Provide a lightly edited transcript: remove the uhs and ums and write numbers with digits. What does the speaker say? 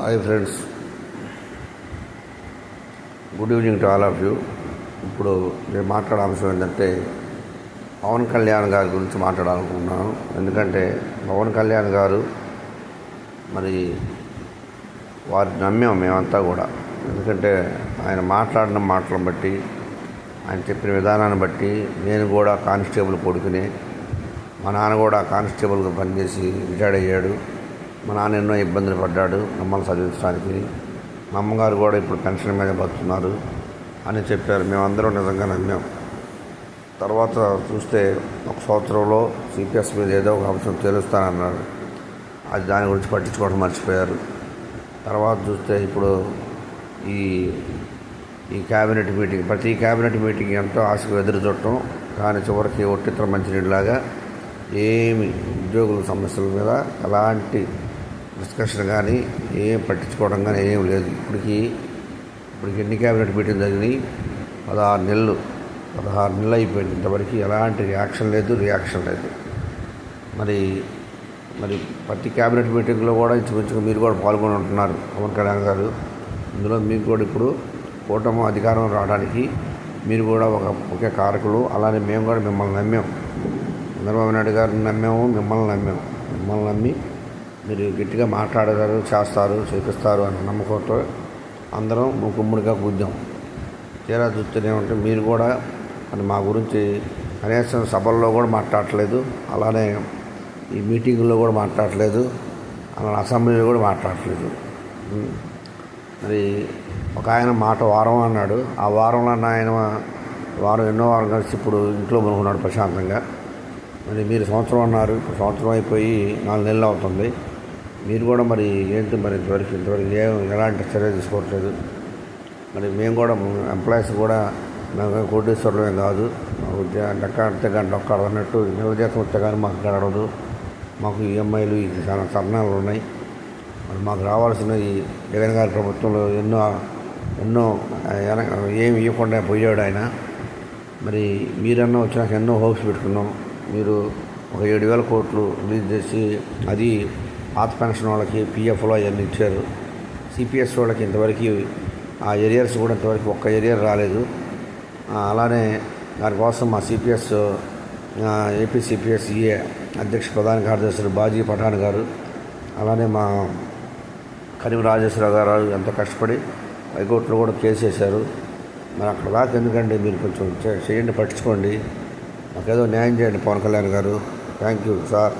Hi friends, good evening to all of you. ఇప్పుడు నేను మాట్లాడే అంశం ఏంటంటే పవన్ కళ్యాణ్ గారి గురించి మాట్లాడాలనుకుంటున్నాను. ఎందుకంటే పవన్ కళ్యాణ్ గారు మరి వారిని నమ్మాం మేమంతా కూడా. ఎందుకంటే ఆయన మాట్లాడిన మాటలను బట్టి, ఆయన చెప్పిన విధానాన్ని బట్టి నేను కూడా కానిస్టేబుల్ కొడుకునే, మా నాన్న కూడా కానిస్టేబుల్గా పనిచేసి రిటైర్డ్ అయ్యాడు. మా నాన్న ఎన్నో ఇబ్బందులు పడ్డాడు మమ్మల్ని చదివించడానికి. మా అమ్మగారు కూడా ఇప్పుడు పెన్షన్ మీద బతుకుతున్నారు అని చెప్పారు. మేమందరం నిజంగా నమ్మాం. తర్వాత చూస్తే ఒక సంవత్సరంలో సిపిఎస్ మీద ఏదో ఒక అంశం తేలుస్తానన్నాడు. అది దాని గురించి పట్టించుకోవడం మర్చిపోయారు. తర్వాత చూస్తే ఇప్పుడు ఈ క్యాబినెట్ మీటింగ్, ప్రతి క్యాబినెట్ మీటింగ్ ఎంతో ఆశకు ఎదురు చూడటం, కానీ చివరికి ఒట్టిత్ర మంచినీళ్ళలాగా ఏమి ఉద్యోగుల సమస్యల మీద ఎలాంటి డిస్కషన్ కానీ ఏం పట్టించుకోవడం కానీ ఏం లేదు. ఇప్పటికి ఎన్ని క్యాబినెట్ మీటింగ్ జరిగినాయి? 16 నెలలు అయిపోయింది. ఇంతవరకు ఎలాంటి రియాక్షన్ లేదు. మరి ప్రతి క్యాబినెట్ మీటింగ్లో కూడా ఇంచుమించుగా మీరు కూడా పాల్గొని ఉంటున్నారు పవన్ కళ్యాణ్ గారు. ఇందులో మీకు కూడా ఇప్పుడు కూటమి అధికారం రావడానికి మీరు కూడా ఒక ముఖ్య కారకులు. అలానే మేము కూడా మిమ్మల్ని నమ్మాం. చంద్రబాబు నాయుడు గారిని నమ్మాము, మిమ్మల్ని నమ్మి మీరు గట్టిగా మాట్లాడతారు, చేస్తారు, చేపిస్తారు అన్న నమ్మకంతో అందరం ముక్కుమ్ముడిగా కూర్చాం. తీరా చూస్తేనేమంటే మీరు కూడా మా గురించి కనీసం సభల్లో కూడా మాట్లాడట్లేదు, అలానే ఈ మీటింగుల్లో కూడా మాట్లాడట్లేదు, అలానే అసెంబ్లీలో కూడా మాట్లాడట్లేదు. మరి ఒక ఆయన మాట వారం అన్నాడు. ఆ వారంలో ఆయన ఎన్నో వారం కలిసి ఇప్పుడు ఇంట్లో కొనుక్కున్నాడు ప్రశాంతంగా. మరి మీరు సంవత్సరం అన్నారు, ఇప్పుడు సంవత్సరం అయిపోయి 4 నెలలు అవుతుంది. మీరు కూడా మరి ఏంటి మరి ఇంతవరకు ఎలాంటి చర్య తీసుకోవట్లేదు. మరి మేము కూడా ఎంప్లాయీస్ కూడా మేము కోటేశ్వరులమే కాదు, మాకు డెక్కాడితే కానీ డొక్కాడు అన్నట్టు నిలజీతం వస్తే కానీ మాకు గడవదు. మాకు ఈఎంఐలు చాలా సరణాలు ఉన్నాయి. మరి మాకు రావాల్సిన ఈ జగన్ గారి ప్రభుత్వంలో ఎన్నో ఏమి ఇవ్వకుండా పోయాడు ఆయన. మరి మీరన్నా వచ్చినాక ఎన్నో హోప్స్ పెట్టుకున్నాం. మీరు ఒక 7,000 కోట్లు రిలీజ్ చేసి అది పాత పెన్షన్ వాళ్ళకి పిఎఫ్లో అవన్నీ ఇచ్చారు. సిపిఎస్ వాళ్ళకి ఇంతవరకు ఆ ఏరియర్స్ కూడా ఇంతవరకు ఒక్క ఏరియర్ రాలేదు. అలానే దానికోసం మా సిపిఎస్ ఏపీ సిపిఎస్ అధ్యక్ష ప్రధాన కార్యదర్శులు బాజీ పఠాన్ గారు, అలానే మా కరీం రాజేశ్వరరావు గారు ఎంతో కష్టపడి హైకోర్టులో కూడా కేసు వేశారు. మరి అక్కడ దాకా ఎందుకంటే మీరు కొంచెం చేయండి, పట్టించుకోండి, మాకేదో న్యాయం చేయండి పవన్ కళ్యాణ్ గారు. Thank you sir.